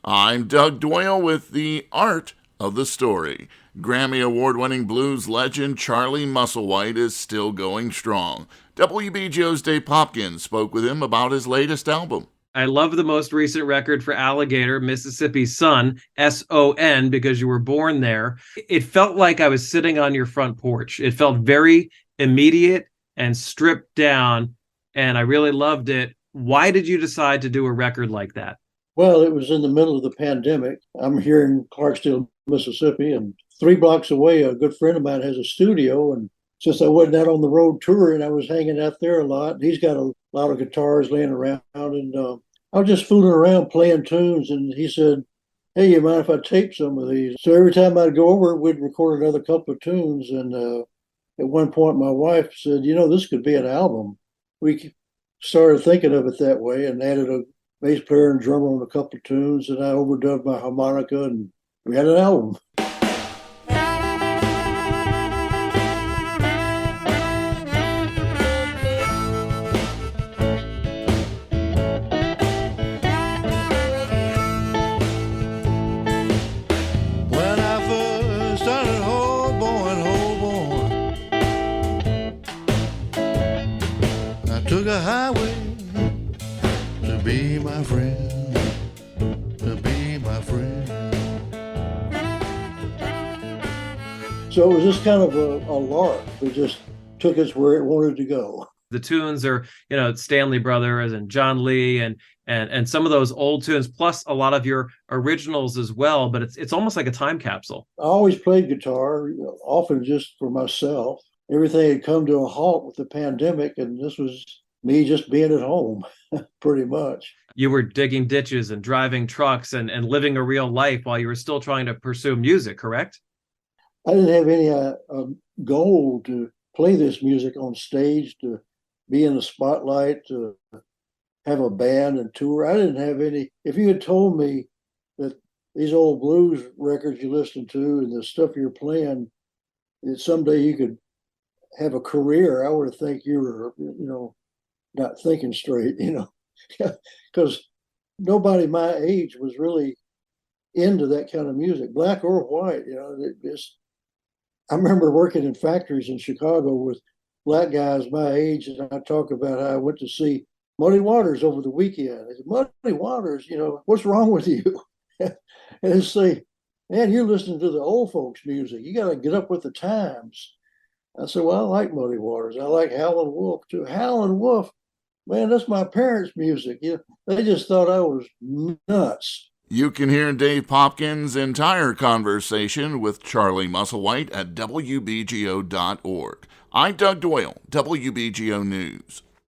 I'm Doug Doyle with the art of the story. Grammy Award-winning blues legend Charlie Musselwhite is still going strong. WBGO's Dave Popkin spoke with him about his latest album. I love the most recent record for Alligator, Mississippi's Son, SON, because you were born there. It felt like I was sitting on your front porch. It felt very immediate and stripped down, and I really loved it. Why did you decide to do a record like that? Well, it was in the middle of the pandemic. I'm here in Clarksville, Mississippi, and 3 blocks away, a good friend of mine has a studio. And since I wasn't out on the road touring, I was hanging out there a lot. He's got a lot of guitars laying around, and I was just fooling around playing tunes. And he said, "Hey, you mind if I tape some of these?" So every time I'd go over, we'd record another couple of tunes. And at one point, my wife said, "This could be an album." We started thinking of it that way and added a bass player and drummer on a couple of tunes, and I overdubbed my harmonica, and we had an album. When I first started hoboing, I took a highway to be my friend, to be my friend. So it was just kind of a lark. It just took us where it wanted to go. The tunes are, Stanley Brothers and John Lee and some of those old tunes, plus a lot of your originals as well. But it's almost like a time capsule. I always played guitar, often just for myself. Everything had come to a halt with the pandemic, and this was me just being at home, pretty much. You were digging ditches and driving trucks and living a real life while you were still trying to pursue music, correct? I didn't have any goal to play this music on stage, to be in the spotlight, to have a band and tour. I didn't have any. If you had told me that these old blues records you listen to and the stuff you're playing, that someday you could have a career, I would have think you were, not thinking straight, because nobody my age was really into that kind of music, black or white. I remember working in factories in Chicago with black guys my age, and I talk about how I went to see Muddy Waters over the weekend. I said, "Muddy Waters, what's wrong with you?" And they say, "Man, you're listening to the old folks' music. You got to get up with the times." I said, "Well, I like Muddy Waters. I like Howlin' Wolf too." Howlin' Wolf, man, that's my parents' music. They just thought I was nuts. You can hear Dave Popkin's entire conversation with Charlie Musselwhite at WBGO.org. I'm Doug Doyle, WBGO News.